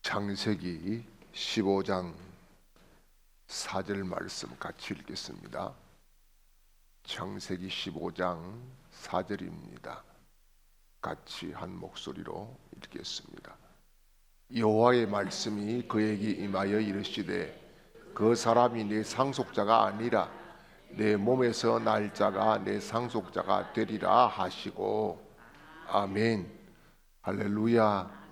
창세기 15장 4절 말씀 같이 읽겠습니다. 창세기 15장 4절입니다. 같이 한 목소리로 읽겠습니다. 여호와의 말씀이 그에게 임하여 이르시되 그 사람이 내 상속자가 아니라 내 몸에서 날 자가 내 상속자가 되리라 하시고. 아멘. 할렐루야.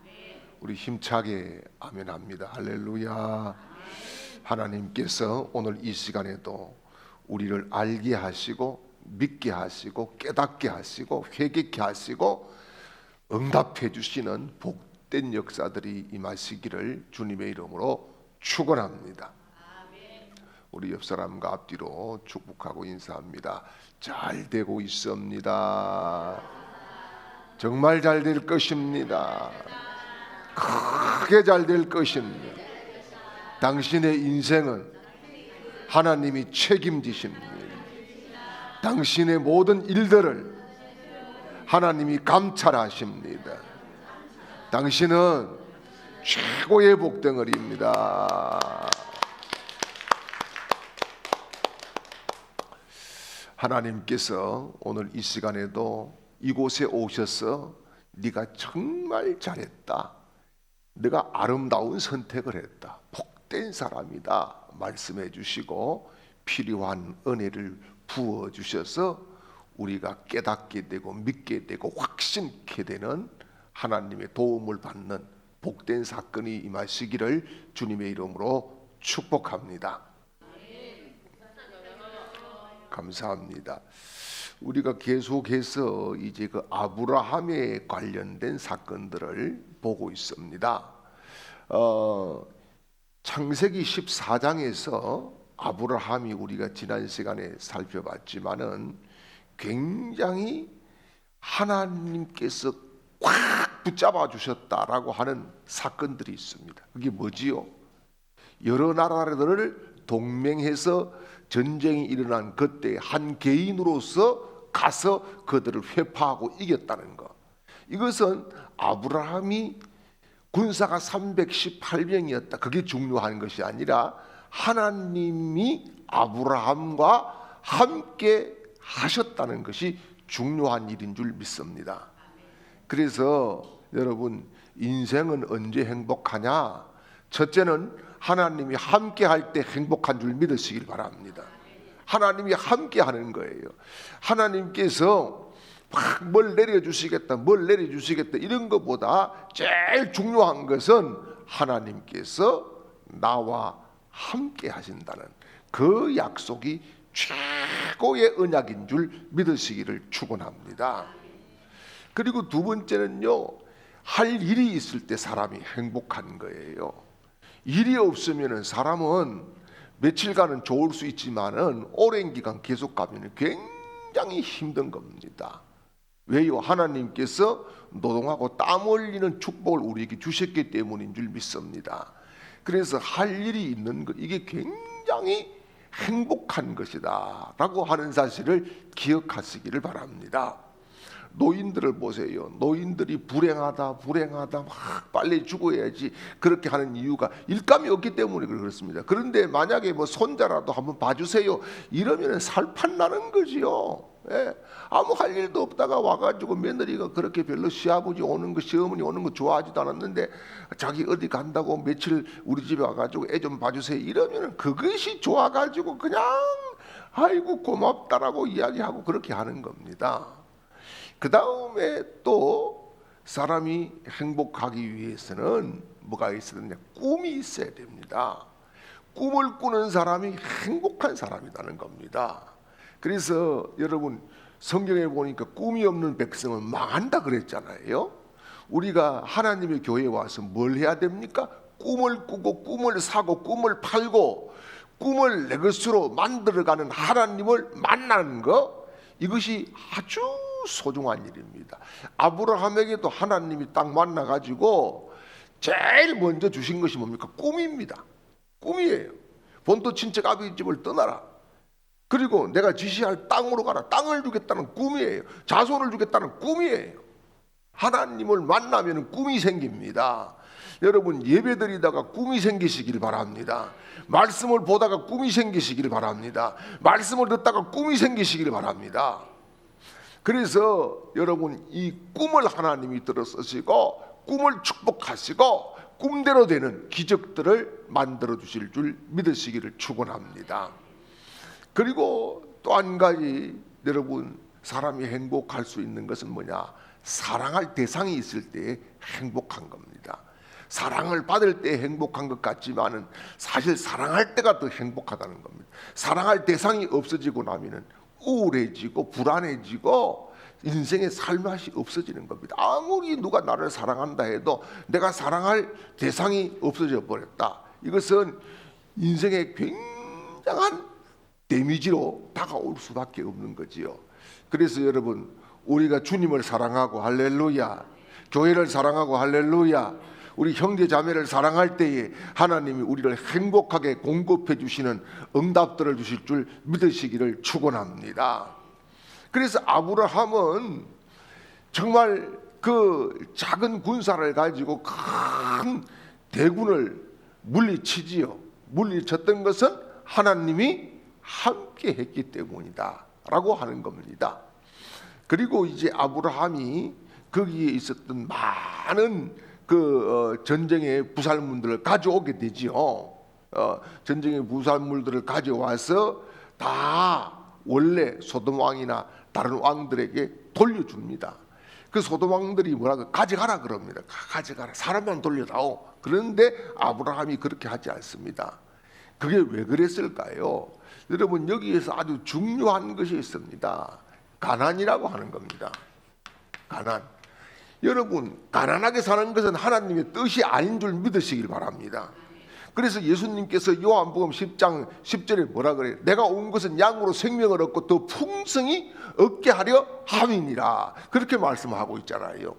우리 힘차게 아멘 합니다. 할렐루야. 하나님께서 오늘 이 시간에도 우리를 알게 하시고 믿게 하시고 깨닫게 하시고 회개케 하시고 응답해 주시는 복된 역사들이 임하시기를 주님의 이름으로 축원합니다. 우리 옆 사람과 앞뒤로 축복하고 인사합니다. 잘 되고 있습니다. 정말 잘 될 것입니다. 크게 잘 될 것입니다. 당신의 인생은 하나님이 책임지십니다. 당신의 모든 일들을 하나님이 감찰하십니다. 당신은 최고의 복덩어리입니다. 하나님께서 오늘 이 시간에도 이곳에 오셔서 네가 정말 잘했다, 네가 아름다운 선택을 했다, 복된 사람이다 말씀해 주시고 필요한 은혜를 부어 주셔서 우리가 깨닫게 되고 믿게 되고 확신케 되는 하나님의 도움을 받는 복된 사건이 임하시기를 주님의 이름으로 축복합니다. 감사합니다. 우리가 계속해서 이제 그 아브라함에 관련된 사건들을 보고 있습니다. 창세기 14장에서 아브라함이 우리가 지난 시간에 살펴봤지만은 굉장히 하나님께서 꽉 붙잡아 주셨다라고 하는 사건들이 있습니다. 그게 뭐지요? 여러 나라들을 동맹해서 전쟁이 일어난 그때 한 개인으로서 가서 그들을 회파하고 이겼다는 것. 이것은 아브라함이 군사가 318명이었다. 그게 중요한 것이 아니라 하나님이 아브라함과 함께 하셨다는 것이 중요한 일인 줄 믿습니다. 그래서 여러분, 인생은 언제 행복하냐? 첫째는 하나님이 함께 할 때 행복한 줄 믿으시길 바랍니다. 하나님이 함께 하는 거예요. 하나님께서 막 뭘 내려주시겠다, 뭘 내려주시겠다 이런 것보다 제일 중요한 것은 하나님께서 나와 함께 하신다는 그 약속이 최고의 언약인 줄 믿으시기를 축원합니다. 그리고 두 번째는요, 할 일이 있을 때 사람이 행복한 거예요. 일이 없으면 사람은 며칠간은 좋을 수 있지만은 오랜 기간 계속 가면 굉장히 힘든 겁니다. 왜요? 하나님께서 노동하고 땀 흘리는 축복을 우리에게 주셨기 때문인 줄 믿습니다. 그래서 할 일이 있는 것, 이게 굉장히 행복한 것이다 라고 하는 사실을 기억하시기를 바랍니다. 노인들을 보세요. 노인들이 불행하다 막 빨리 죽어야지 그렇게 하는 이유가 일감이 없기 때문에 그렇습니다. 그런데 만약에 뭐 손자라도 한번 봐주세요 이러면 살판 나는 거지요. 예. 아무 할 일도 없다가 와가지고 며느리가 그렇게 별로 시아버지 오는 거 시어머니 오는 거 좋아하지도 않았는데 자기 어디 간다고 며칠 우리 집에 와가지고 애 좀 봐주세요 이러면 그것이 좋아가지고 그냥 아이고 고맙다라고 이야기하고 그렇게 하는 겁니다. 그 다음에 또 사람이 행복하기 위해서는 뭐가 있어야 되냐? 꿈이 있어야 됩니다. 꿈을 꾸는 사람이 행복한 사람이라는 겁니다. 그래서 여러분, 성경에 보니까 꿈이 없는 백성은 망한다 그랬잖아요. 우리가 하나님의 교회에 와서 뭘 해야 됩니까? 꿈을 꾸고 꿈을 사고 꿈을 팔고 꿈을 내 것으로 만들어가는 하나님을 만나는 것, 이것이 아주 소중한 일입니다. 아브라함에게도 하나님이 딱 만나가지고 제일 먼저 주신 것이 뭡니까? 꿈입니다. 꿈이에요. 본토 친척 아버지 집을 떠나라. 그리고 내가 지시할 땅으로 가라. 땅을 주겠다는 꿈이에요. 자손을 주겠다는 꿈이에요. 하나님을 만나면 꿈이 생깁니다. 여러분 예배드리다가 꿈이 생기시길 바랍니다. 말씀을 보다가 꿈이 생기시길 바랍니다. 말씀을 듣다가 꿈이 생기시길 바랍니다. 그래서 여러분 이 꿈을 하나님이 들어 쓰시고 꿈을 축복하시고 꿈대로 되는 기적들을 만들어 주실 줄 믿으시기를 축원합니다. 그리고 또 한 가지, 여러분 사람이 행복할 수 있는 것은 뭐냐? 사랑할 대상이 있을 때 행복한 겁니다. 사랑을 받을 때 행복한 것 같지만은 사실 사랑할 때가 더 행복하다는 겁니다. 사랑할 대상이 없어지고 나면은 우울해지고 불안해지고 인생의 살맛이 없어지는 겁니다. 아무리 누가 나를 사랑한다 해도 내가 사랑할 대상이 없어져 버렸다. 이것은 인생의 굉장한 데미지로 다가올 수밖에 없는 거지요. 그래서 여러분 우리가 주님을 사랑하고 할렐루야, 교회를 사랑하고 할렐루야, 우리 형제 자매를 사랑할 때에 하나님이 우리를 행복하게 공급해 주시는 응답들을 주실 줄 믿으시기를 축원합니다. 그래서 아브라함은 정말 그 작은 군사를 가지고 큰 대군을 물리치지요. 물리쳤던 것은 하나님이 함께 했기 때문이다 라고 하는 겁니다. 그리고 이제 아브라함이 거기에 있었던 많은 전쟁의 부살물들을 가져오게 되지요. 전쟁의 부살물들을 가져와서 다 원래 소돔 왕이나 다른 왕들에게 돌려줍니다. 그 소돔 왕들이 뭐라고 가져가라 그럽니다. 가져가라, 사람만 돌려다오. 그런데 아브라함이 그렇게 하지 않습니다. 그게 왜 그랬을까요? 여러분 여기에서 아주 중요한 것이 있습니다. 가난이라고 하는 겁니다. 가난. 여러분 가난하게 사는 것은 하나님의 뜻이 아닌 줄 믿으시길 바랍니다. 그래서 예수님께서 요한복음 10장 10절에 뭐라 그래요? 내가 온 것은 양으로 생명을 얻고 더 풍성히 얻게 하려 함이니라. 그렇게 말씀하고 있잖아요.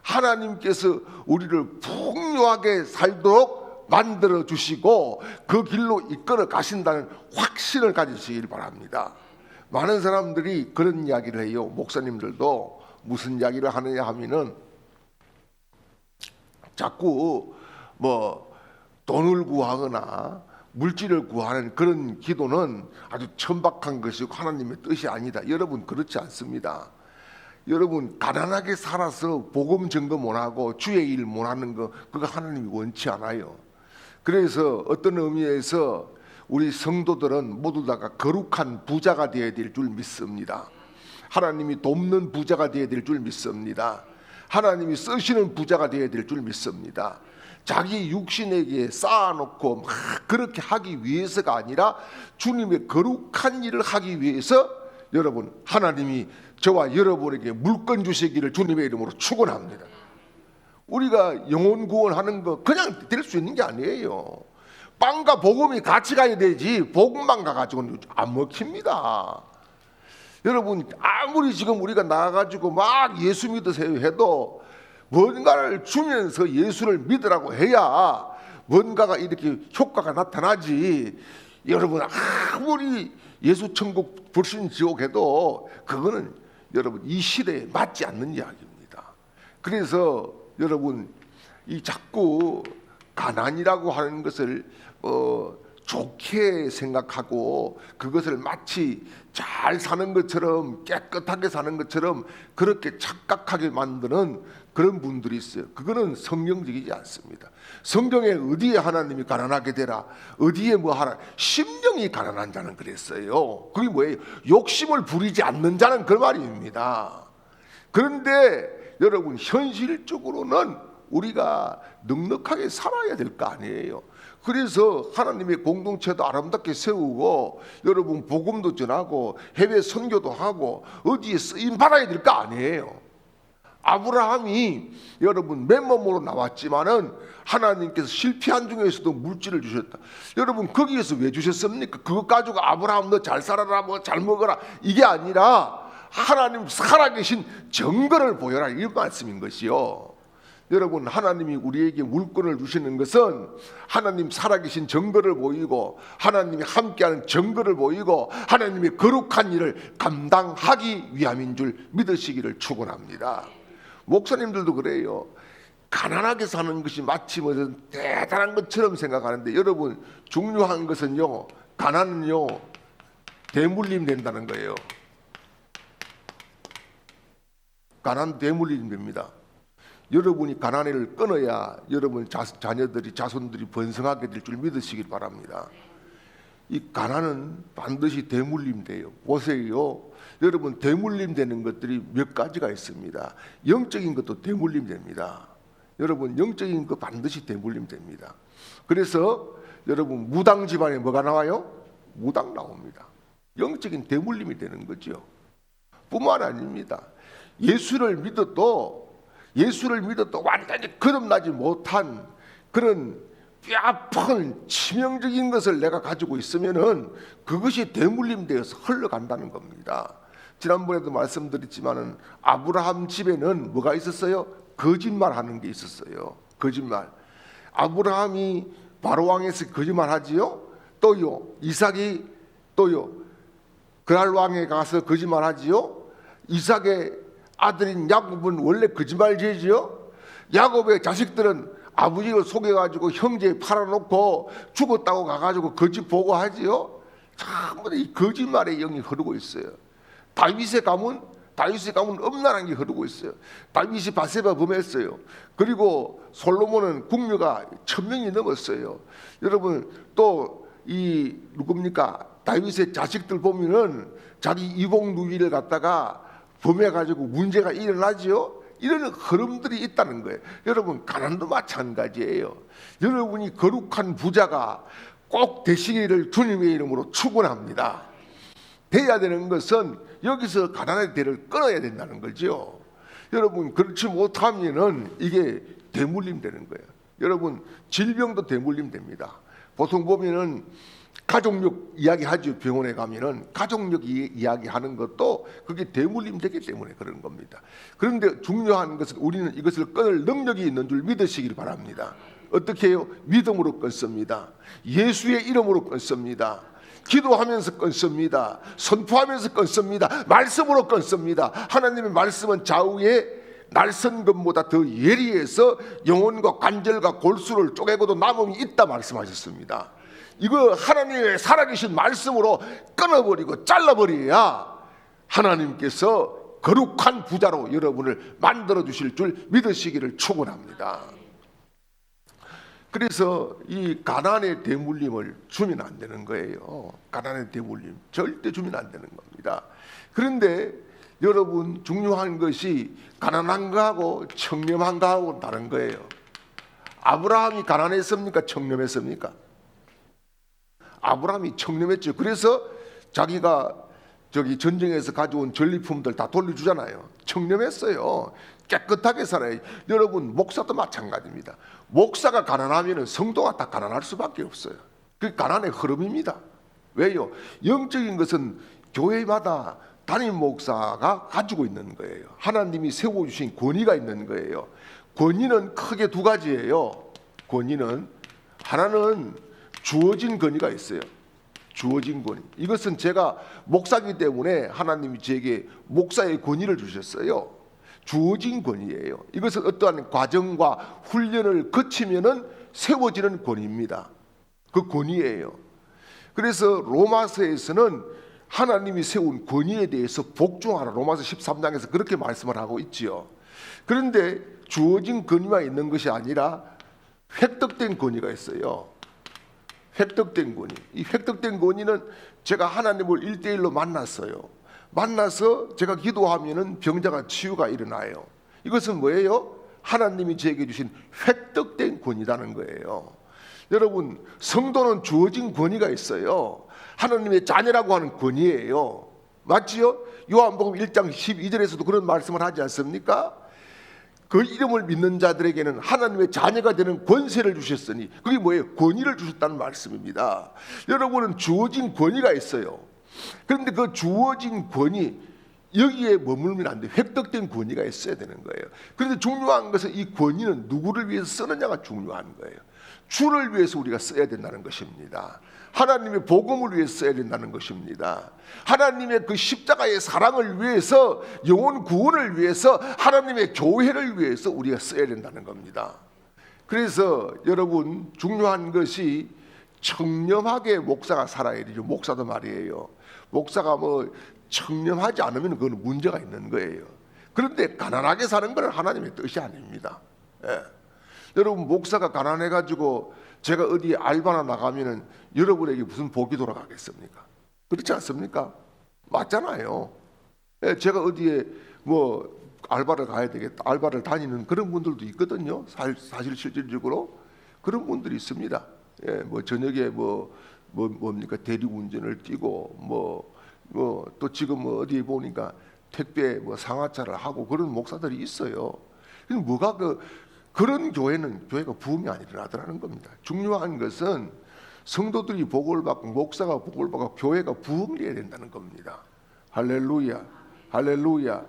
하나님께서 우리를 풍요하게 살도록 만들어 주시고 그 길로 이끌어 가신다는 확신을 가지시길 바랍니다. 많은 사람들이 그런 이야기를 해요. 목사님들도 무슨 이야기를 하느냐 하면은 자꾸 돈을 구하거나 물질을 구하는 그런 기도는 아주 천박한 것이고 하나님의 뜻이 아니다. 여러분 그렇지 않습니다. 여러분 가난하게 살아서 복음 증거 못하고 주의 일 못하는 거 그거 하나님이 원치 않아요. 그래서 어떤 의미에서 우리 성도들은 모두 다가 거룩한 부자가 되어야 될 줄 믿습니다. 하나님이 돕는 부자가 되어야 될 줄 믿습니다. 하나님이 쓰시는 부자가 되어야 될 줄 믿습니다. 자기 육신에게 쌓아놓고 막 그렇게 하기 위해서가 아니라 주님의 거룩한 일을 하기 위해서 여러분 하나님이 저와 여러분에게 물건 주시기를 주님의 이름으로 축원합니다. 우리가 영혼 구원하는 거 그냥 될 수 있는 게 아니에요. 빵과 복음이 같이 가야 되지 복음만 가가지고는 안 먹힙니다. 여러분 아무리 지금 우리가 나가가지고 막 예수 믿으세요 해도 뭔가를 주면서 예수를 믿으라고 해야 뭔가가 이렇게 효과가 나타나지. 여러분 아무리 예수 천국 불신 지옥 해도 그거는 여러분 이 시대에 맞지 않는 이야기입니다. 그래서 여러분 이 자꾸 가난이라고 하는 것을 좋게 생각하고 그것을 마치 잘 사는 것처럼 깨끗하게 사는 것처럼 그렇게 착각하게 만드는 그런 분들이 있어요. 그거는 성경적이지 않습니다. 성경에 어디에 하나님이 가난하게 되라, 어디에 뭐 하라, 심령이 가난한 자는 그랬어요. 그게 뭐예요? 욕심을 부리지 않는 자는 그 말입니다. 그런데 여러분 현실적으로는 우리가 넉넉하게 살아야 될 거 아니에요. 그래서 하나님의 공동체도 아름답게 세우고 여러분 복음도 전하고 해외 선교도 하고 어디에 쓰임 받아야 될 거 아니에요. 아브라함이 여러분 맨몸으로 나왔지만은 하나님께서 실패한 중에서도 물질을 주셨다. 여러분 거기에서 왜 주셨습니까? 그것 가지고 아브라함 너 잘 살아라 뭐 잘 먹어라 이게 아니라 하나님 살아계신 증거를 보여라 이 말씀인 것이요. 여러분 하나님이 우리에게 물건을 주시는 것은 하나님 살아계신 증거를 보이고 하나님이 함께하는 증거를 보이고 하나님의 거룩한 일을 감당하기 위함인 줄 믿으시기를 축원합니다. 목사님들도 그래요. 가난하게 사는 것이 마치 무슨 대단한 것처럼 생각하는데, 여러분 중요한 것은요, 가난은요 대물림 된다는 거예요. 가난 대물림 됩니다. 여러분이 가난을 끊어야 여러분 자녀들이 자손들이 번성하게 될 줄 믿으시길 바랍니다. 이 가난은 반드시 대물림 돼요. 보세요. 여러분 대물림 되는 것들이 몇 가지가 있습니다. 영적인 것도 대물림 됩니다. 여러분 영적인 것 반드시 대물림 됩니다. 그래서 여러분 무당 집안에 뭐가 나와요? 무당 나옵니다. 영적인 대물림이 되는 거죠. 뿐만 아닙니다. 예수를 믿어도 완전히 거듭나지 못한 그런 뼈아픈 치명적인 것을 내가 가지고 있으면은 그것이 대물림되어서 흘러간다는 겁니다. 지난번에도 말씀드렸지만은 아브라함 집에는 뭐가 있었어요? 거짓말하는 게 있었어요. 거짓말. 아브라함이 바로 왕에서 거짓말하지요. 또요 이삭이 또요 그랄 왕에 가서 거짓말하지요. 이삭의 아들인 야곱은 원래 거짓말쟁이지요. 야곱의 자식들은 아버지를 속여가지고 형제 팔아놓고 죽었다고 가가지고 거짓 보고하지요. 전부 다 이 거짓말의 영이 흐르고 있어요. 다윗의 가문 엄란한 게 흐르고 있어요. 다윗이 바세바 범했어요. 그리고 솔로몬은 궁녀가 1000명이 넘었어요. 여러분 또 이 누굽니까? 다윗의 자식들 보면은 자기 이복 누이를 갖다가 범해가지고 문제가 일어나지요. 이런 흐름들이 있다는 거예요. 여러분 가난도 마찬가지예요. 여러분이 거룩한 부자가 꼭 되시기를 주님의 이름으로 축원합니다. 돼야 되는 것은 여기서 가난의 대를 끊어야 된다는 거죠. 여러분 그렇지 못하면은 이게 대물림 되는 거예요. 여러분 질병도 대물림 됩니다. 보통 보면은 가족력 이야기하죠. 병원에 가면은 가족력 이야기하는 것도 그게 대물림 되기 때문에 그런 겁니다. 그런데 중요한 것은 우리는 이것을 끊을 능력이 있는 줄 믿으시길 바랍니다. 어떻게 해요? 믿음으로 끊습니다. 예수의 이름으로 끊습니다. 기도하면서 끊습니다. 선포하면서 끊습니다. 말씀으로 끊습니다. 하나님의 말씀은 좌우에 날선 것보다 더 예리해서 영혼과 관절과 골수를 쪼개고도 남음이 있다 말씀하셨습니다. 이거 하나님의 살아계신 말씀으로 끊어버리고 잘라버려야 하나님께서 거룩한 부자로 여러분을 만들어 주실 줄 믿으시기를 축원합니다. 그래서 이 가난의 대물림을 주면 안 되는 거예요. 가난의 대물림 절대 주면 안 되는 겁니다. 그런데 여러분 중요한 것이 가난한 거하고 청렴한 거하고 다른 거예요. 아브라함이 가난했습니까? 청렴했습니까? 아브라함이 청렴했죠. 그래서 자기가 전쟁에서 가져온 전리품들 다 돌려주잖아요. 청렴했어요. 깨끗하게 살아요. 여러분 목사도 마찬가지입니다. 목사가 가난하면 성도가 다 가난할 수밖에 없어요. 그게 가난의 흐름입니다. 왜요? 영적인 것은 교회마다 담임 목사가 가지고 있는 거예요. 하나님이 세워주신 권위가 있는 거예요. 권위는 크게 두 가지예요. 권위는 하나는 주어진 권위가 있어요. 주어진 권위. 이것은 제가 목사이기 때문에 하나님이 제게 목사의 권위를 주셨어요. 주어진 권위예요. 이것은 어떠한 과정과 훈련을 거치면은 세워지는 권위입니다. 그 권위예요. 그래서 로마서에서는 하나님이 세운 권위에 대해서 복종하라. 로마서 13장에서 그렇게 말씀을 하고 있지요. 그런데 주어진 권위만 있는 것이 아니라 획득된 권위가 있어요. 획득된 권위. 이 획득된 권위는 제가 하나님을 1대1로 만났어요. 만나서 제가 기도하면은 병자가 치유가 일어나요. 이것은 뭐예요? 하나님이 제게 주신 획득된 권위라는 거예요. 여러분 성도는 주어진 권위가 있어요. 하나님의 자녀라고 하는 권위예요. 맞지요? 요한복음 1장 12절에서도 그런 말씀을 하지 않습니까? 그 이름을 믿는 자들에게는 하나님의 자녀가 되는 권세를 주셨으니, 그게 뭐예요? 권위를 주셨다는 말씀입니다. 여러분은 주어진 권위가 있어요. 그런데 그 주어진 권위 여기에 머물면 안 돼요. 획득된 권위가 있어야 되는 거예요. 그런데 중요한 것은 이 권위는 누구를 위해서 쓰느냐가 중요한 거예요. 주를 위해서 우리가 써야 된다는 것입니다. 하나님의 복음을 위해 써야 된다는 것입니다. 하나님의 그 십자가의 사랑을 위해서, 영혼 구원을 위해서, 하나님의 교회를 위해서 우리가 써야 된다는 겁니다. 그래서 여러분, 중요한 것이 청렴하게 목사가 살아야 되죠. 목사도 말이에요. 목사가 뭐 청렴하지 않으면 그건 문제가 있는 거예요. 그런데 가난하게 사는 것은 하나님의 뜻이 아닙니다. 예. 여러분, 목사가 가난해가지고 제가 어디 알바나 나가면은 여러분에게 무슨 복이 돌아가겠습니까? 그렇지 않습니까? 맞잖아요. 예, 제가 어디에 뭐 알바를 가야 되겠다, 알바를 다니는 그런 분들도 있거든요. 사실 실질적으로 그런 분들이 있습니다. 예, 뭐 저녁에 뭡니까 대리운전을 뛰고 뭐 또 지금 뭐 어디에 보니까 택배 뭐 상하차를 하고 그런 목사들이 있어요. 뭐가 그런 교회가 부흥이 안 일어나더라는 겁니다. 중요한 것은 성도들이 복을 받고 목사가 복을 받고 교회가 부흥을 해야 된다는 겁니다. 할렐루야, 할렐루야.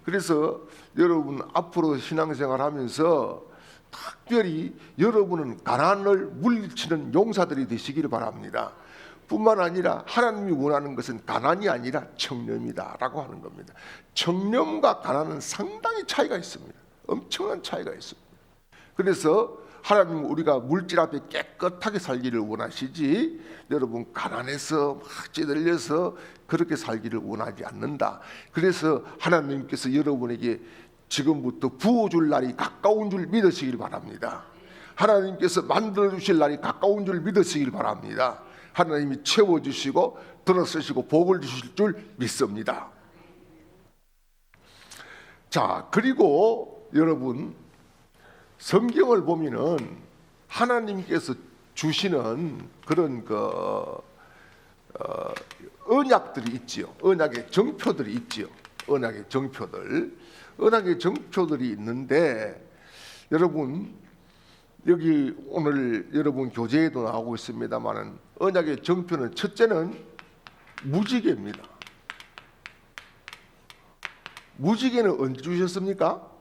그래서 여러분 앞으로 신앙생활 하면서 특별히 여러분은 가난을 물리치는 용사들이 되시기를 바랍니다. 뿐만 아니라 하나님이 원하는 것은 가난이 아니라 청렴이다 라고 하는 겁니다. 청렴과 가난은 상당히 차이가 있습니다. 엄청난 차이가 있습니다. 그래서 하나님은 우리가 물질 앞에 깨끗하게 살기를 원하시지, 여러분 가난해서 막 찌들려서 그렇게 살기를 원하지 않는다. 그래서 하나님께서 여러분에게 지금부터 부어줄 날이 가까운 줄 믿으시길 바랍니다. 하나님께서 만들어주실 날이 가까운 줄 믿으시길 바랍니다. 하나님이 채워주시고 들어쓰시고 복을 주실 줄 믿습니다. 자, 그리고 여러분 성경을 보면은 하나님께서 주시는 그런 언약들이 있지요. 언약의 정표들이 있지요. 언약의 정표들이 있는데, 여러분 여기 오늘 여러분 교재에도 나오고 있습니다만은 언약의 정표는 첫째는 무지개입니다. 무지개는 언제 주셨습니까?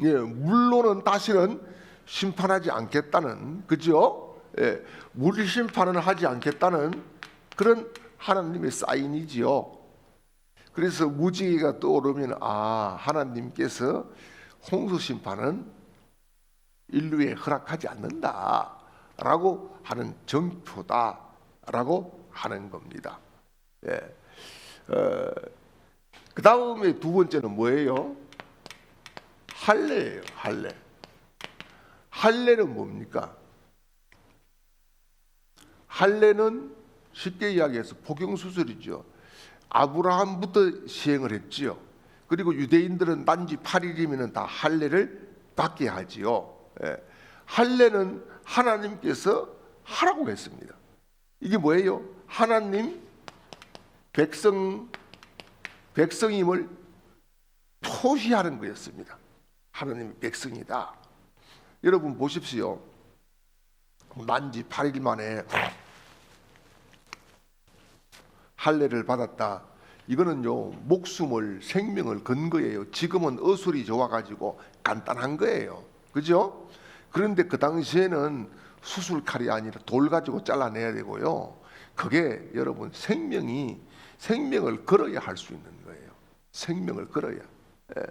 예, 물로는 다시는 심판하지 않겠다는, 그죠? 예, 물 심판은 하지 않겠다는 그런 하나님의 사인이지요. 그래서 무지개가 떠오르면 하나님께서 홍수 심판은 인류에 허락하지 않는다라고 하는 정표다라고 하는 겁니다. 예. 그 다음에 두 번째는 뭐예요? 할례예요. 할례는 뭡니까? 할례는 쉽게 이야기해서 포경수술이죠. 아브라함부터 시행을 했지요. 그리고 유대인들은 단지 8일이면 다 할례를 받게 하지요. 예. 할례는 하나님께서 하라고 했습니다. 이게 뭐예요? 하나님 백성임을 표시하는 거였습니다. 하나님의 백성이다. 여러분 보십시오. 난지 8일 만에 할례를 받았다. 이거는요, 목숨을, 생명을 건 거예요. 지금은 어술이 좋아가지고 간단한 거예요. 그죠? 그런데 그 당시에는 수술칼이 아니라 돌 가지고 잘라내야 되고요. 그게 여러분 생명을 걸어야 할 수 있는 거예요. 생명을 걸어야. 예.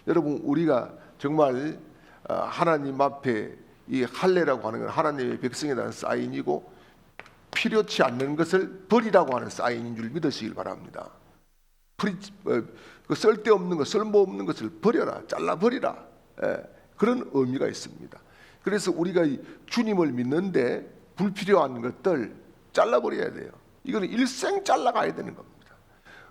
여러분 우리가 정말 하나님 앞에 이 할례라고 하는 건 하나님의 백성이라는 사인이고, 필요치 않는 것을 버리라고 하는 사인인 줄 믿으시길 바랍니다. 그 쓸데없는 것, 쓸모없는 것을 버려라, 잘라버리라. 예. 그런 의미가 있습니다. 그래서 우리가 주님을 믿는데 불필요한 것들 잘라버려야 돼요. 이거는 일생 잘라가야 되는 겁니다.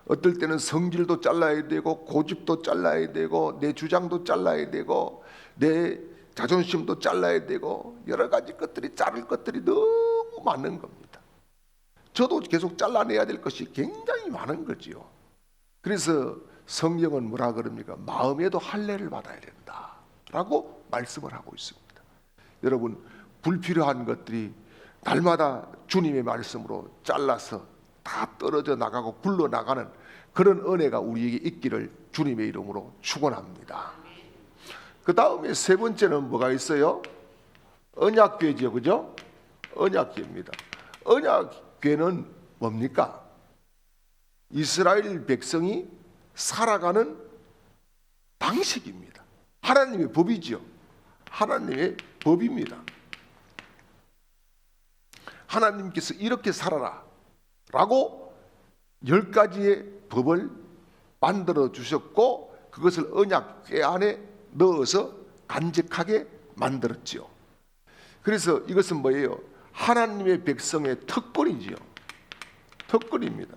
어떨 때는 성질도 잘라야 되고, 고집도 잘라야 되고, 내 주장도 잘라야 되고, 내 자존심도 잘라야 되고, 여러 가지 것들이 자를 것들이 너무 많은 겁니다. 저도 계속 잘라내야 될 것이 굉장히 많은 거지요. 그래서 성경은 뭐라 그럽니까? 마음에도 할례를 받아야 된다라고 말씀을 하고 있습니다. 여러분 불필요한 것들이 날마다 주님의 말씀으로 잘라서 다 떨어져 나가고 굴러나가는 그런 은혜가 우리에게 있기를 주님의 이름으로 축원합니다. 그 다음에 세 번째는 뭐가 있어요? 언약궤죠, 그죠? 언약궤입니다. 언약궤는 뭡니까? 이스라엘 백성이 살아가는 방식입니다. 하나님의 법이죠. 하나님의 법입니다. 하나님께서 이렇게 살아라 라고 10가지의 법을 만들어 주셨고, 그것을 언약궤 안에 넣어서 간직하게 만들었지요. 그래서 이것은 뭐예요? 하나님의 백성의 특권이지요. 특권입니다.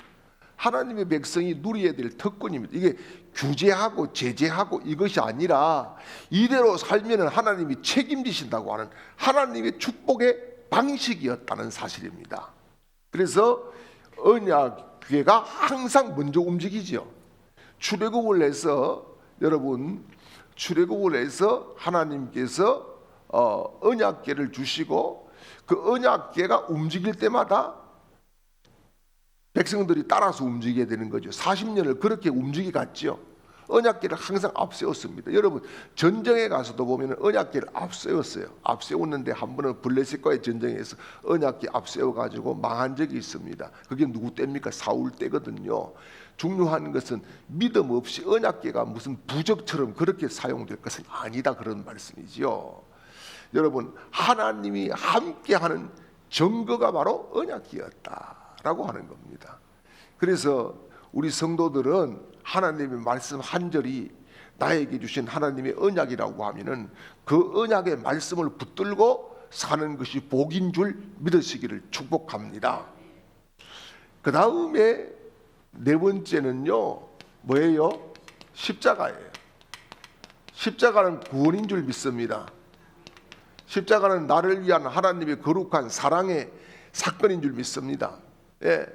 하나님의 백성이 누려야 될 특권입니다. 이게 규제하고 제재하고 이것이 아니라 이대로 살면 하나님이 책임지신다고 하는 하나님의 축복의 방식이었다는 사실입니다. 그래서 언약궤가 항상 먼저 움직이죠. 출애굽을 해서, 여러분, 출애굽을 해서 하나님께서 언약궤를 주시고, 그 언약궤가 움직일 때마다 백성들이 따라서 움직여야 되는 거죠. 40년을 그렇게 움직여 갔죠. 언약궤를 항상 앞세웠습니다. 여러분, 전쟁에 가서도 보면 언약궤를 앞세웠어요. 앞세웠는데 한 번은 블레셋과의 전쟁에서 언약궤 앞세워가지고 망한 적이 있습니다. 그게 누구 때입니까? 사울 때거든요. 중요한 것은 믿음 없이 언약궤가 무슨 부적처럼 그렇게 사용될 것은 아니다, 그런 말씀이지요. 여러분, 하나님이 함께하는 증거가 바로 언약궤였다라고 하는 겁니다. 그래서 우리 성도들은 하나님의 말씀 한 절이 나에게 주신 하나님의 언약이라고 하면은 그 언약의 말씀을 붙들고 사는 것이 복인 줄 믿으시기를 축복합니다. 그 다음에 네 번째는요, 뭐예요? 십자가예요. 십자가는 구원인 줄 믿습니다. 십자가는 나를 위한 하나님의 거룩한 사랑의 사건인 줄 믿습니다. 예.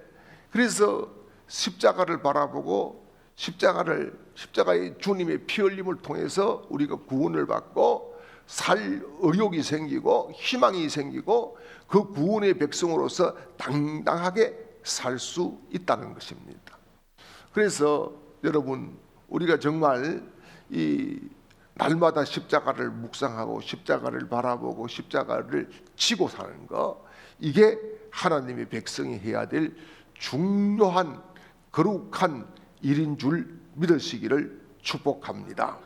그래서 십자가를 바라보고 십자가의 주님의 피 흘림을 통해서 우리가 구원을 받고 살 의욕이 생기고 희망이 생기고 그 구원의 백성으로서 당당하게 살 수 있다는 것입니다. 그래서 여러분, 우리가 정말 이 날마다 십자가를 묵상하고 십자가를 바라보고 십자가를 지고 사는 거, 이게 하나님의 백성이 해야 될 중요한 거룩한 일인 줄 믿으시기를 축복합니다.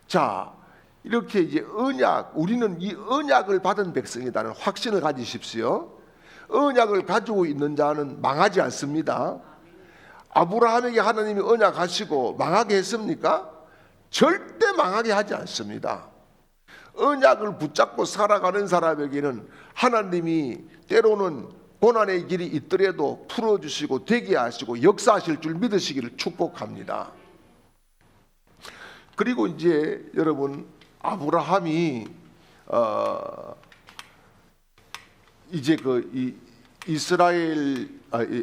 자, 이렇게 이제 우리는 이 언약을 받은 백성이라는 확신을 가지십시오. 언약을 가지고 있는 자는 망하지 않습니다. 아브라함에게 하나님이 언약하시고 망하게 했습니까? 절대 망하게 하지 않습니다. 언약을 붙잡고 살아가는 사람에게는 하나님이 때로는 고난의 길이 있더라도 풀어주시고 되게 하시고 역사하실 줄 믿으시기를 축복합니다. 그리고 이제 여러분, 아브라함이 이제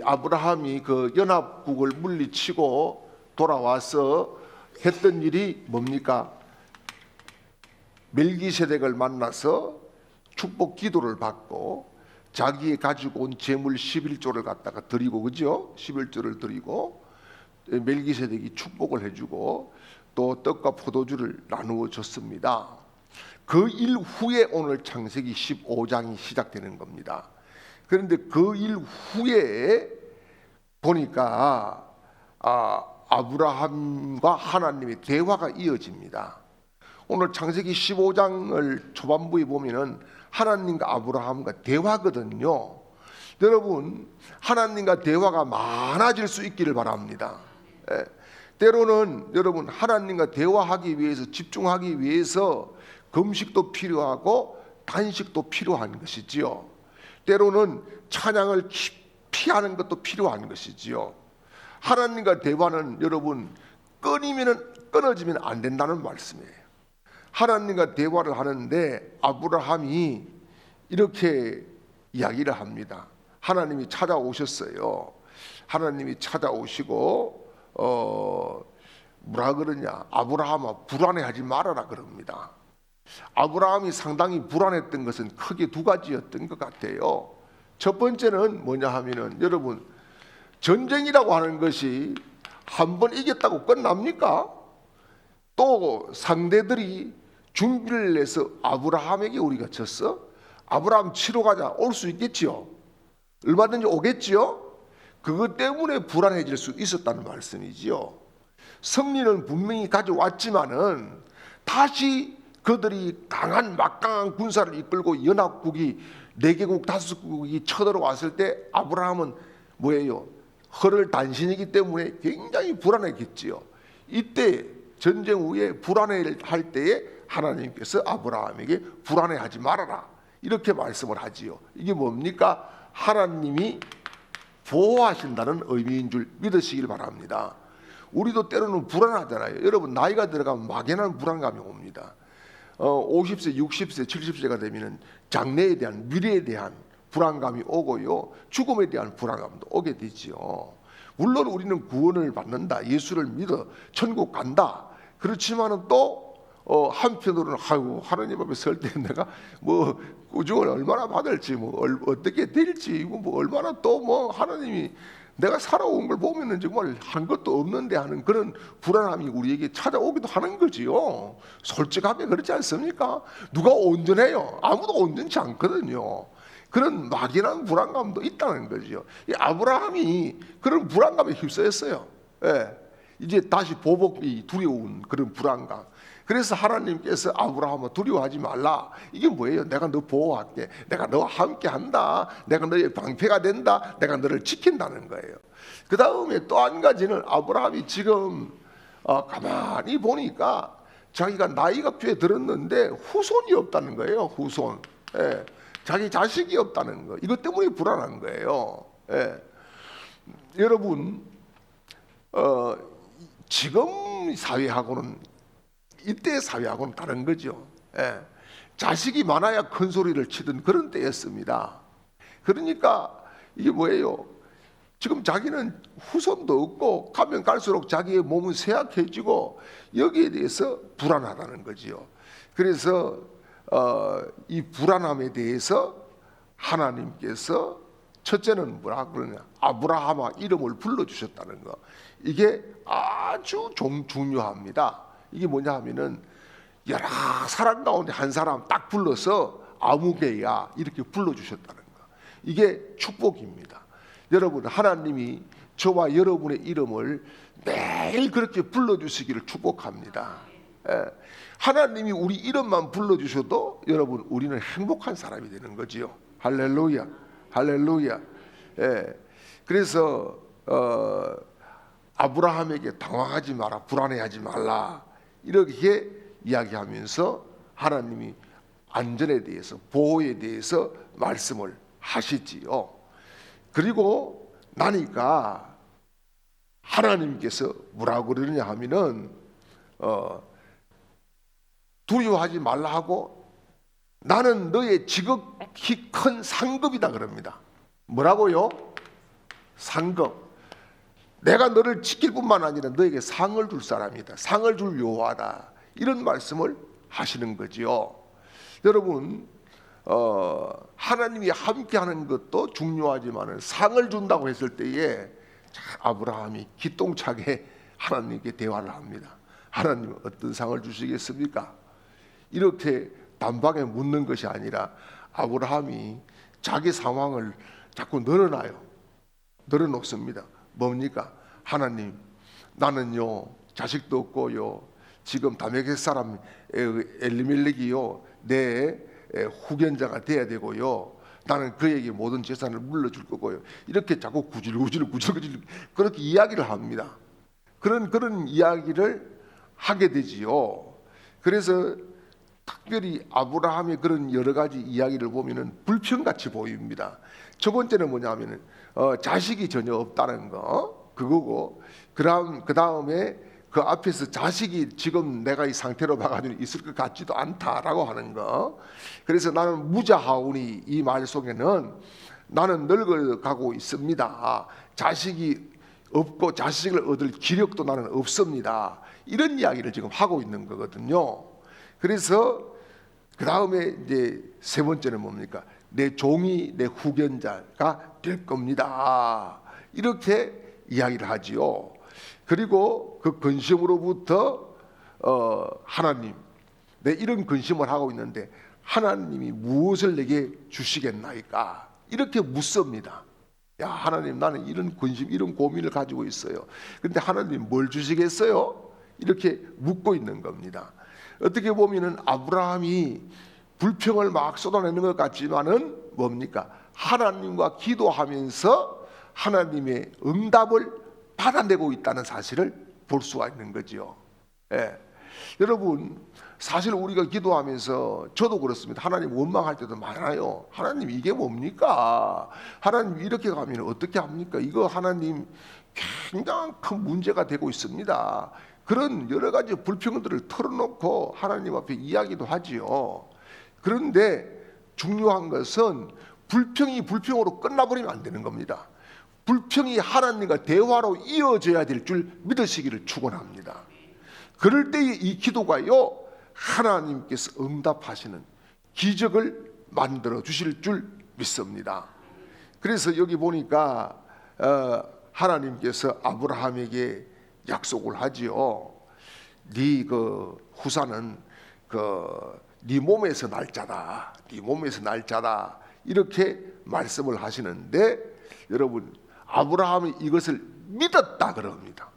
아브라함이 그 연합국을 물리치고 돌아와서 했던 일이 뭡니까? 멜기세덱을 만나서 축복 기도를 받고 자기의 가지고 온 재물 11조를 갖다가 드리고, 그죠? 11조를 드리고 멜기세덱이 축복을 해주고 또 떡과 포도주를 나누어 줬습니다. 그 일 후에 오늘 창세기 15장이 시작되는 겁니다. 그런데 그 일 후에 보니까 아브라함과 하나님의 대화가 이어집니다. 오늘 창세기 15장을 초반부에 보면은 하나님과 아브라함과 대화거든요. 여러분, 하나님과 대화가 많아질 수 있기를 바랍니다. 때로는 여러분, 하나님과 대화하기 위해서, 집중하기 위해서 금식도 필요하고 단식도 필요한 것이지요. 때로는 찬양을 깊이 하는 것도 필요한 것이지요. 하나님과 대화는 여러분, 끊어지면 안 된다는 말씀이에요. 하나님과 대화를 하는데 아브라함이 이렇게 이야기를 합니다. 하나님이 찾아오셨어요. 하나님이 찾아오시고 뭐라 그러냐, 아브라함아 불안해하지 말아라 그럽니다. 아브라함이 상당히 불안했던 것은 크게 두 가지였던 것 같아요. 첫 번째는 뭐냐 하면은, 여러분, 전쟁이라고 하는 것이 한 번 이겼다고 끝납니까? 또 상대들이 준비를 해서 아브라함에게 우리가 졌어? 아브라함 치러 가자. 올 수 있겠지요? 얼마든지 오겠지요? 그것 때문에 불안해질 수 있었다는 말씀이지요. 승리는 분명히 가져왔지만은 다시 그들이 강한 막강한 군사를 이끌고 연합국이 4개국 5국이 쳐들어왔을 때 아브라함은 뭐예요? 허를 단신이기 때문에 굉장히 불안했겠지요. 이때 전쟁 후에 불안해할 때에 하나님께서 아브라함에게 불안해하지 말아라 이렇게 말씀을 하지요. 이게 뭡니까? 하나님이 보호하신다는 의미인 줄 믿으시길 바랍니다. 우리도 때로는 불안하잖아요. 여러분 나이가 들어가면 막연한 불안감이 옵니다. 50세, 60세, 70세가 되면 장래에 대한 미래에 대한 불안감이 오고요. 죽음에 대한 불안감도 오게 되지요. 물론 우리는 구원을 받는다. 예수를 믿어 천국 간다. 그렇지만은 또 한편으로는 아이고 하나님 앞에 설 때 내가 뭐 구중을 얼마나 받을지 뭐 어떻게 될지 뭐 얼마나 또 뭐 하나님이 내가 살아온 걸 보면은 정말 한 것도 없는데 하는 그런 불안함이 우리에게 찾아오기도 하는 거지요. 솔직하게 그렇지 않습니까? 누가 온전해요? 아무도 온전치 않거든요. 그런 막연한 불안감도 있다는 거죠. 이 아브라함이 그런 불안감에 휩싸였어요. 예. 이제 다시 보복이 두려운 그런 불안감. 그래서 하나님께서 아브라함아 두려워하지 말라. 이게 뭐예요? 내가 너 보호할게. 내가 너와 함께 한다. 내가 너의 방패가 된다. 내가 너를 지킨다는 거예요. 그 다음에 또 한 가지는 아브라함이 지금 가만히 보니까 자기가 나이가 꽤 들었는데 후손이 없다는 거예요. 후손. 예. 자기 자식이 없다는 거. 이것 때문에 불안한 거예요. 예. 여러분 지금 사회하고는 이때 사회하고는 다른 거죠. 예. 자식이 많아야 큰 소리를 치던 그런 때였습니다. 그러니까 이게 뭐예요? 지금 자기는 후손도 없고 가면 갈수록 자기의 몸은 쇠약해지고 여기에 대해서 불안하다는 거지요. 그래서 이 불안함에 대해서 하나님께서 첫째는 뭐라 그러냐? 아브라함아 이름을 불러주셨다는 거. 이게 아주 중요합니다. 이게 뭐냐 하면은 여러 사람 가운데 한 사람 딱 불러서 아무개야 이렇게 불러주셨다는 거. 이게 축복입니다. 여러분 하나님이 저와 여러분의 이름을 매일 그렇게 불러주시기를 축복합니다. 예. 하나님이 우리 이름만 불러주셔도 여러분 우리는 행복한 사람이 되는 거지요. 할렐루야, 할렐루야. 예. 그래서 아브라함에게 당황하지 마라, 불안해하지 말라 이렇게 이야기하면서 하나님이 안전에 대해서 보호에 대해서 말씀을 하시지요. 그리고 나니까 하나님께서 뭐라고 그러느냐 하면은 두려워하지 말라 하고 나는 너의 지극히 큰 상급이다 그럽니다. 뭐라고요? 상급. 내가 너를 지킬 뿐만 아니라 너에게 상을 줄 사람이다. 상을 줄 여호와다. 이런 말씀을 하시는 거지요. 여러분 하나님이 함께하는 것도 중요하지만 상을 준다고 했을 때에 아브라함이 기똥차게 하나님께 대화를 합니다. 하나님 어떤 상을 주시겠습니까? 이렇게 단박에 묻는 것이 아니라 아브라함이 자기 상황을 자꾸 늘어놓습니다. 뭡니까? 하나님 나는요 자식도 없고요 지금 다메섹 사람 엘리멜렉이요 내 후견자가 돼야 되고요 나는 그에게 모든 재산을 물려줄 거고요 이렇게 자꾸 구질구질 그렇게 이야기를 합니다. 그런 이야기를 하게 되지요. 그래서 특별히 아브라함의 그런 여러 가지 이야기를 보면은 불평같이 보입니다. 첫 번째는 뭐냐면은 자식이 전혀 없다는 거 그거고 그 다음에 그 앞에서 자식이 지금 내가 이 상태로 봐가지고 있을 것 같지도 않다라고 하는 거. 그래서 나는 무자하오니 이 말 속에는 나는 늙어가고 있습니다. 자식이 없고 자식을 얻을 기력도 나는 없습니다. 이런 이야기를 지금 하고 있는 거거든요. 그래서 그 다음에 이제 세 번째는 뭡니까? 내 종이 내 후견자가 될 겁니다. 이렇게 이야기를 하지요. 그리고 그 근심으로부터 하나님 내 이런 근심을 하고 있는데 하나님이 무엇을 내게 주시겠나이까? 이렇게 묻습니다. 야, 하나님, 나는 이런 근심, 이런 고민을 가지고 있어요. 근데 하나님 뭘 주시겠어요? 이렇게 묻고 있는 겁니다. 어떻게 보면은 아브라함이 불평을 막 쏟아내는 것 같지만은 뭡니까? 하나님과 기도하면서 하나님의 응답을 받아내고 있다는 사실을 볼 수가 있는 거죠. 예. 여러분, 사실 우리가 기도하면서 저도 그렇습니다. 하나님 원망할 때도 많아요. 하나님 이게 뭡니까? 하나님 이렇게 가면 어떻게 합니까? 이거 하나님 굉장히 큰 문제가 되고 있습니다. 그런 여러 가지 불평들을 털어놓고 하나님 앞에 이야기도 하지요. 그런데 중요한 것은 불평이 불평으로 끝나버리면 안 되는 겁니다. 불평이 하나님과 대화로 이어져야 될 줄 믿으시기를 축원합니다. 그럴 때의 이 기도가요, 하나님께서 응답하시는 기적을 만들어 주실 줄 믿습니다. 그래서 여기 보니까 하나님께서 아브라함에게 약속을 하지요. 네 그 후사는 네 몸에서 날 자다. 네 몸에서 날 자다. 이렇게 말씀을 하시는데 여러분, 아브라함이 이것을 믿었다 그럽니다.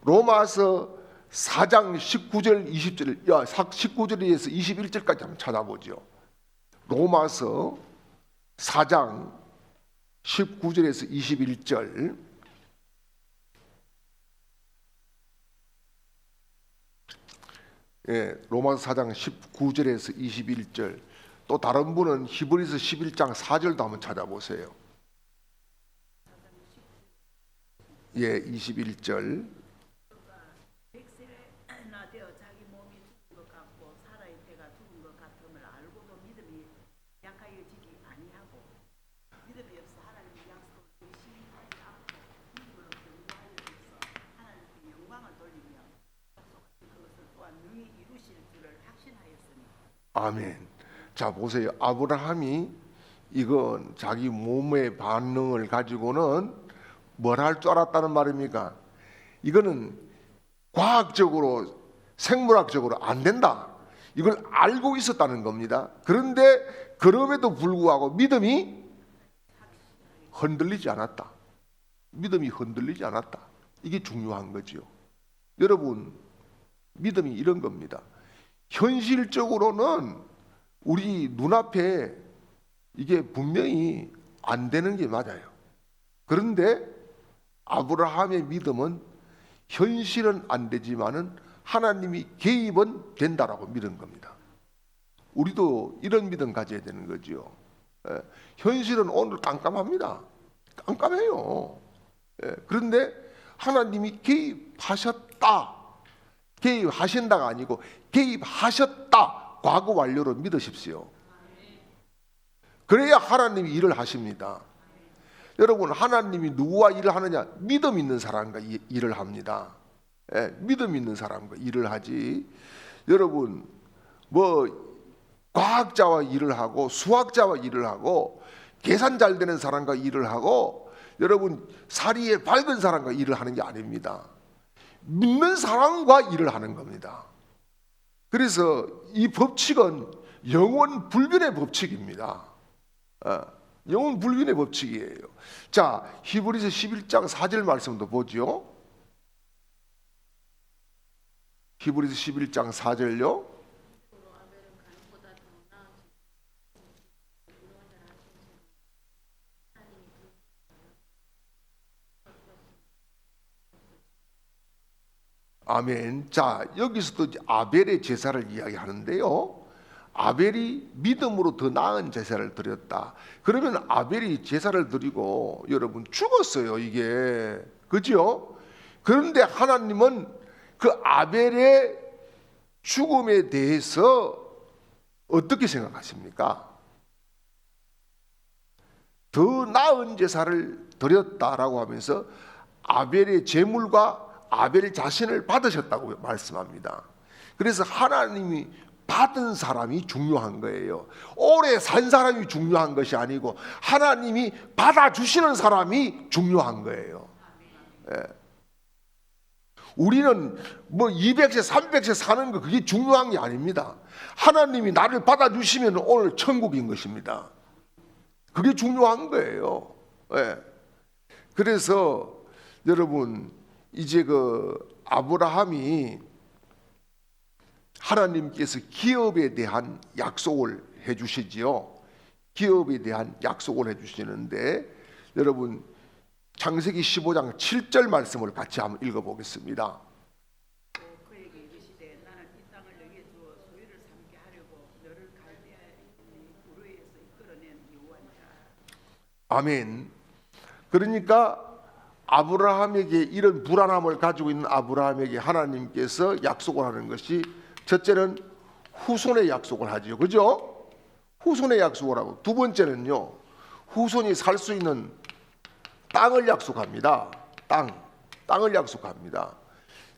로마서 4장 19절 20절 19절에서 21절까지 한번 찾아보죠. 로마서 4장 19절에서 21절. 예, 로마서 4장 19절에서 21절. 또 다른 분은 히브리서 11장 4절도 한번 찾아보세요. 예, 21절. 아멘. 자, 보세요. 아브라함이 이건 자기 몸의 반응을 가지고는 뭘 할 줄 알았다는 말입니까? 이거는 과학적으로 생물학적으로 안 된다. 이걸 알고 있었다는 겁니다. 그런데 그럼에도 불구하고 믿음이 흔들리지 않았다. 믿음이 흔들리지 않았다. 이게 중요한 거죠. 여러분, 믿음이 이런 겁니다. 현실적으로는 우리 눈앞에 이게 분명히 안 되는 게 맞아요. 그런데 아브라함의 믿음은 현실은 안 되지만은 하나님이 개입은 된다라고 믿은 겁니다. 우리도 이런 믿음 가져야 되는 거죠. 현실은 오늘 깜깜합니다. 깜깜해요. 그런데 하나님이 개입하셨다. 개입하신다가 아니고 개입하셨다. 과거 완료로 믿으십시오. 그래야 하나님이 일을 하십니다. 여러분, 하나님이 누구와 일을 하느냐? 믿음 있는 사람과 일을 합니다. 믿음 있는 사람과 일을 하지. 여러분, 뭐 과학자와 일을 하고 수학자와 일을 하고 계산 잘 되는 사람과 일을 하고 여러분 사리에 밝은 사람과 일을 하는 게 아닙니다. 믿는 사람과 일을 하는 겁니다. 그래서 이 법칙은 영원 불변의 법칙입니다. 영원 불변의 법칙이에요. 자, 히브리서 11장 4절 말씀도 보죠. 히브리서 11장 4절요. 아멘. 자, 여기서도 아벨의 제사를 이야기하는데요. 아벨이 믿음으로 더 나은 제사를 드렸다. 그러면 아벨이 제사를 드리고 여러분 죽었어요, 이게. 그죠? 그런데 하나님은 그 아벨의 죽음에 대해서 어떻게 생각하십니까? 더 나은 제사를 드렸다라고 하면서 아벨의 제물과 아벨 자신을 받으셨다고 말씀합니다. 그래서 하나님이 받은 사람이 중요한 거예요. 오래 산 사람이 중요한 것이 아니고 하나님이 받아주시는 사람이 중요한 거예요. 예. 우리는 뭐 200세 300세 사는 거 그게 중요한 게 아닙니다. 하나님이 나를 받아주시면 오늘 천국인 것입니다. 그게 중요한 거예요. 예. 그래서 여러분 이제 그 아브라함이 하나님께서 기업에 대한 약속을 해주시지요. 기업에 대한 약속을 해주시는데 여러분 창세기 15장 7절 말씀을 같이 한번 읽어보겠습니다. 그에게 이르시되 나는 이 땅을 너희에게 주어 소유를 삼게 하려고 너를 갈대아의 우르에서 이끌어낸 여호와니라. 아멘. 그러니까 아브라함에게 이런 불안함을 가지고 있는 아브라함에게 하나님께서 약속을 하는 것이 첫째는 후손의 약속을 하죠. 그죠? 후손의 약속을 하고 두 번째는요. 후손이 살 수 있는 땅을 약속합니다. 땅을 약속합니다.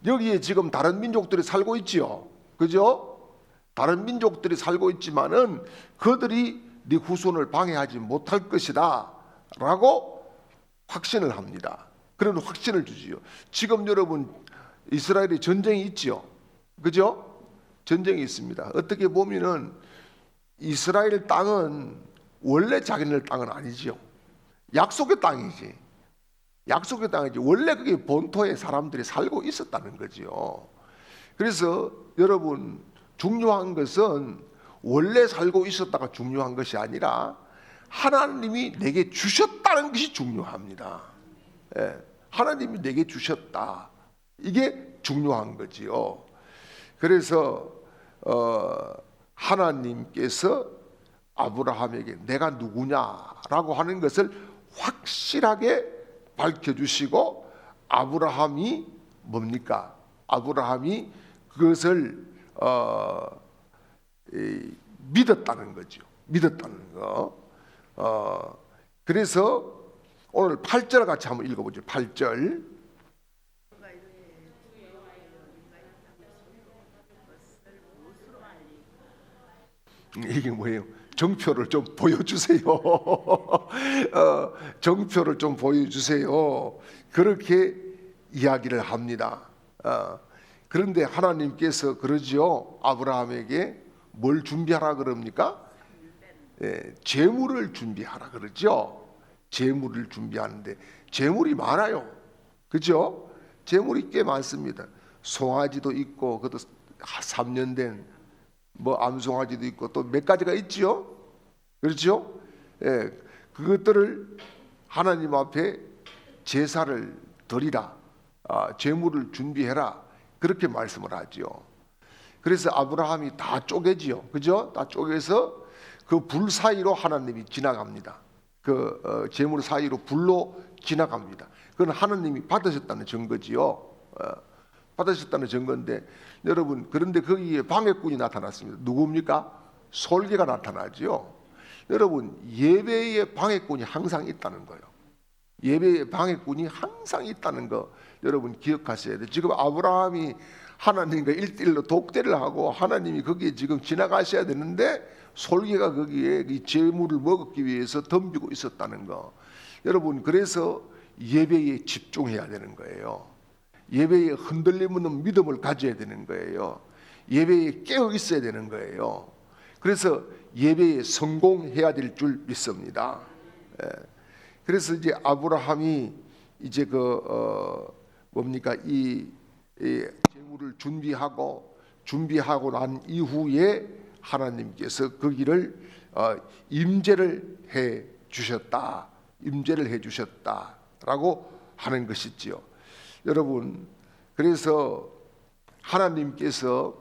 여기에 지금 다른 민족들이 살고 있지요. 그죠? 다른 민족들이 살고 있지만은 그들이 네 후손을 방해하지 못할 것이다 라고 확신을 합니다. 그런 확신을 주지요. 지금 여러분 이스라엘에 전쟁이 있지요. 그죠? 전쟁이 있습니다. 어떻게 보면은 이스라엘 땅은 원래 자기네 땅은 아니지요. 약속의 땅이지. 약속의 땅이지. 원래 그게 본토에 사람들이 살고 있었다는 거지요. 그래서 여러분 중요한 것은 원래 살고 있었다가 중요한 것이 아니라 하나님이 내게 주셨다는 것이 중요합니다. 예, 하나님이 내게 주셨다. 이게 중요한 거지요. 그래서 하나님께서 아브라함에게 내가 누구냐라고 하는 것을 확실하게 밝혀주시고 아브라함이 뭡니까? 아브라함이 그것을 믿었다는 거죠. 믿었다는 거. 그래서 오늘 8절 같이 한번 읽어보죠. 8절. 이게 뭐예요? 정표를 좀 보여주세요. 정표를 좀 보여주세요. 그렇게 이야기를 합니다. 그런데 하나님께서 그러지요. 아브라함에게 뭘 준비하라 그럽니까? 재물을 준비하라 그러죠. 재물을 준비하는데 재물이 많아요. 그죠? 재물이 꽤 많습니다. 송아지도 있고 그것도 3년 된 뭐 암송아지도 있고 또 몇 가지가 있지요. 그렇죠? 예, 그것들을 하나님 앞에 제사를 드리라, 제물을 준비해라 그렇게 말씀을 하지요. 그래서 아브라함이 다 쪼개지요. 그죠? 다 쪼개서 그 불 사이로 하나님이 지나갑니다. 그 제물 사이로 불로 지나갑니다. 그건 하나님이 받으셨다는 증거지요. 받으셨다는 증거인데 여러분 그런데 거기에 방해꾼이 나타났습니다. 누굽니까? 솔개가 나타나지요. 여러분 예배의 방해꾼이 항상 있다는 거예요. 예배의 방해꾼이 항상 있다는 거 여러분 기억하셔야 돼요. 지금 아브라함이 하나님과 1대1로 독대를 하고 하나님이 거기에 지금 지나가셔야 되는데 솔개가 거기에 이 재물을 먹기 위해서 덤비고 있었다는 거. 여러분 그래서 예배에 집중해야 되는 거예요. 예배에 흔들림 없는 믿음을 가져야 되는 거예요. 예배에 깨어 있어야 되는 거예요. 그래서 예배에 성공해야 될 줄 믿습니다. 그래서 이제 아브라함이 이제 뭡니까 이 제물을 준비하고 난 이후에 하나님께서 거기를 임재를 해 주셨다. 임재를 해 주셨다라고 하는 것이지요. 여러분 그래서 하나님께서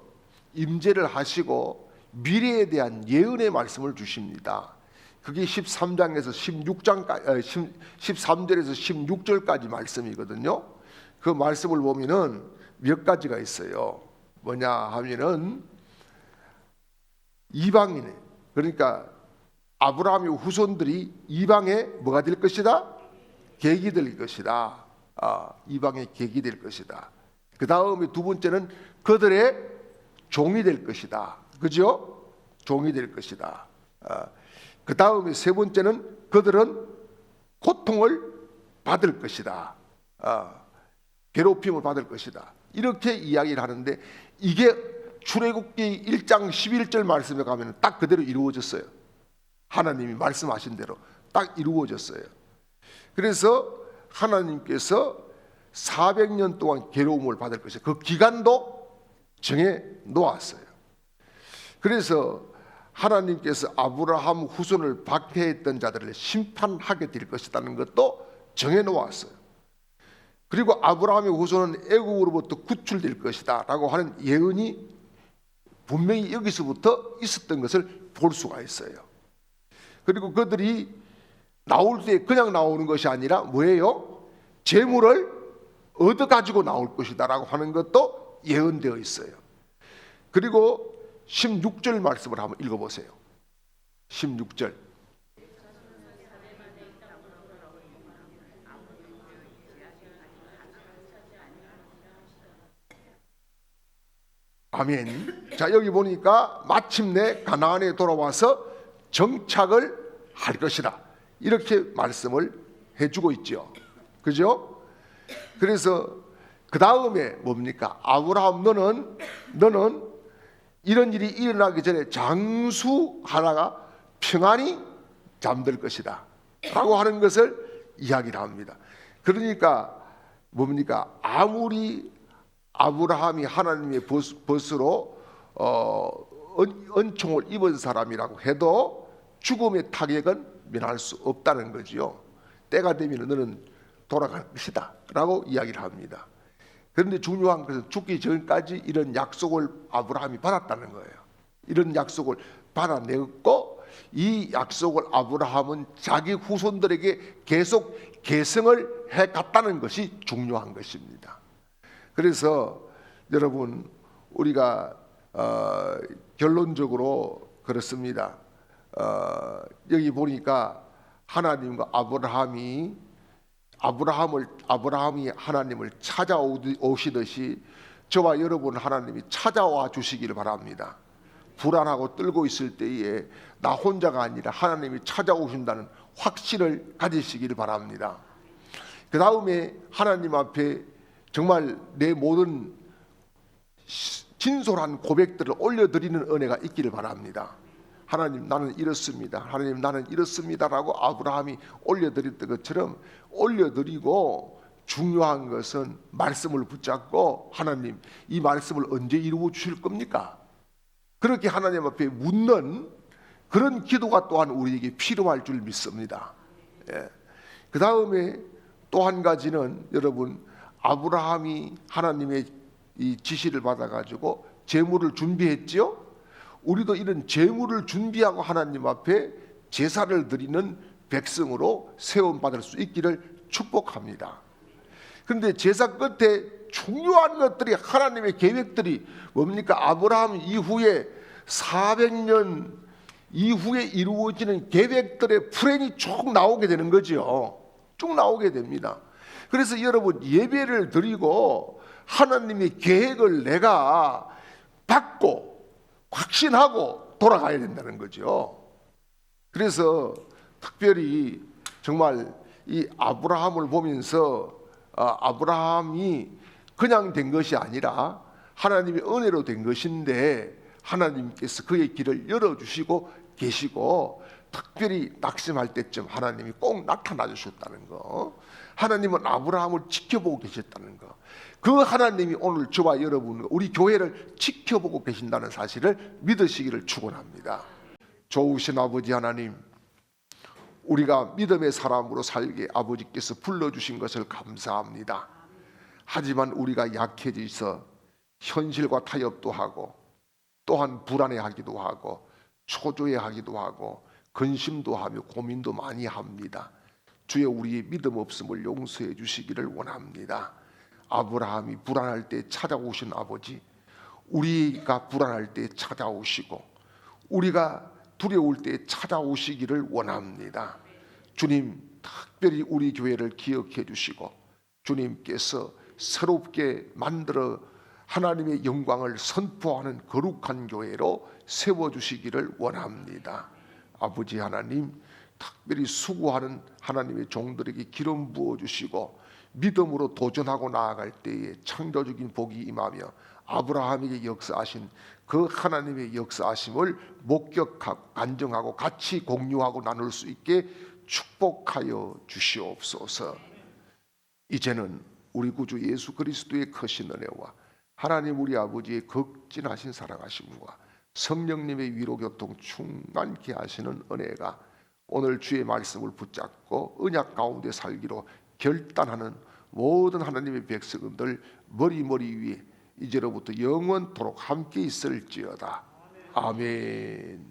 임재를 하시고 미래에 대한 예언의 말씀을 주십니다. 그게 13장에서 16장까지 13절에서 16절까지 말씀이거든요. 그 말씀을 보면은 몇 가지가 있어요. 뭐냐 하면은 이방인 그러니까 아브라함의 후손들이 이방에 뭐가 될 것이다? 객이 될 것이다. 이방의 객이 될 것이다. 그 다음에 두 번째는 그들의 종이 될 것이다. 그죠? 종이 될 것이다. 그 다음에 세 번째는 그들은 고통을 받을 것이다. 괴롭힘을 받을 것이다. 이렇게 이야기를 하는데 이게 출애굽기 1장 11절 말씀에 가면 딱 그대로 이루어졌어요. 하나님이 말씀하신 대로 딱 이루어졌어요. 그래서 하나님께서 400년 동안 괴로움을 받을 것이다. 그 기간도 정해 놓았어요. 그래서 하나님께서 아브라함 후손을 박해했던 자들을 심판하게 될 것이라는 것도 정해 놓았어요. 그리고 아브라함의 후손은 애국으로부터 구출될 것이다 라고 하는 예언이 분명히 여기서부터 있었던 것을 볼 수가 있어요. 그리고 그들이 나올 때 그냥 나오는 것이 아니라 뭐예요? 재물을 얻어가지고 나올 것이다 라고 하는 것도 예언되어 있어요. 그리고 16절 말씀을 한번 읽어보세요. 16절. 아멘. 자, 여기 보니까 마침내 가나안에 돌아와서 정착을 할 것이라 이렇게 말씀을 해주고 있죠. 그죠? 그래서 그 다음에 뭡니까? 아브라함 너는 이런 일이 일어나기 전에 장수하다가 평안히 잠들 것이다 라고 하는 것을 이야기를 합니다. 그러니까 뭡니까? 아무리 아브라함이 하나님의 벗으로 은총을 입은 사람이라고 해도 죽음의 타격은 면할 수 없다는 거지요. 때가 되면 너는 돌아갈 것이다 라고 이야기를 합니다. 그런데 중요한 것은 죽기 전까지 이런 약속을 아브라함이 받았다는 거예요. 이런 약속을 받아냈고 이 약속을 아브라함은 자기 후손들에게 계속 계승을 해갔다는 것이 중요한 것입니다. 그래서 여러분 우리가 결론적으로 그렇습니다. 여기 보니까 하나님과 아브라함이 하나님을 찾아오시듯이 저와 여러분 하나님이 찾아와 주시기를 바랍니다. 불안하고 떨고 있을 때에 나 혼자가 아니라 하나님이 찾아오신다는 확신을 가지시기를 바랍니다. 그 다음에 하나님 앞에 정말 내 모든 진솔한 고백들을 올려드리는 은혜가 있기를 바랍니다. 하나님 나는 이렇습니다. 하나님 나는 이렇습니다라고 아브라함이 올려드렸던 것처럼 올려드리고 중요한 것은 말씀을 붙잡고 하나님 이 말씀을 언제 이루어 주실 겁니까? 그렇게 하나님 앞에 묻는 그런 기도가 또한 우리에게 필요할 줄 믿습니다. 예. 그 다음에 또 한 가지는 여러분 아브라함이 하나님의 이 지시를 받아가지고 제물을 준비했지요. 우리도 이런 제물을 준비하고 하나님 앞에 제사를 드리는 백성으로 세움받을 수 있기를 축복합니다. 그런데 제사 끝에 중요한 것들이 하나님의 계획들이 뭡니까? 아브라함 이후에 400년 이후에 이루어지는 계획들의 플랜이 쭉 나오게 되는 거죠. 쭉 나오게 됩니다. 그래서 여러분 예배를 드리고 하나님의 계획을 내가 받고 확신하고 돌아가야 된다는 거죠. 그래서 특별히 정말 이 아브라함을 보면서 아브라함이 그냥 된 것이 아니라 하나님의 은혜로 된 것인데 하나님께서 그의 길을 열어주시고 계시고 특별히 낙심할 때쯤 하나님이 꼭 나타나 주셨다는 거, 하나님은 아브라함을 지켜보고 계셨다는 거, 그 하나님이 오늘 저와 여러분 우리 교회를 지켜보고 계신다는 사실을 믿으시기를 축원합니다. 좋으신 아버지 하나님, 우리가 믿음의 사람으로 살게 아버지께서 불러주신 것을 감사합니다. 하지만 우리가 약해져서 현실과 타협도 하고 또한 불안해하기도 하고 초조해하기도 하고 근심도 하며 고민도 많이 합니다. 주여 우리의 믿음 없음을 용서해 주시기를 원합니다. 아브라함이 불안할 때 찾아오신 아버지, 우리가 불안할 때 찾아오시고 우리가 두려울 때 찾아오시기를 원합니다. 주님 특별히 우리 교회를 기억해 주시고 주님께서 새롭게 만들어 하나님의 영광을 선포하는 거룩한 교회로 세워주시기를 원합니다. 아버지 하나님, 특별히 수고하는 하나님의 종들에게 기름 부어주시고 믿음으로 도전하고 나아갈 때에 창조적인 복이 임하며 아브라함에게 역사하신 그 하나님의 역사하심을 목격하고 간증하고 같이 공유하고 나눌 수 있게 축복하여 주시옵소서. 이제는 우리 구주 예수 그리스도의 크신 은혜와 하나님 우리 아버지의 극진하신 사랑하심과 성령님의 위로교통 충만케 하시는 은혜가 오늘 주의 말씀을 붙잡고 언약 가운데 살기로 결단하는 모든 하나님의 백성들 머리 위에 이제로부터 영원토록 함께 있을지어다. 아멘.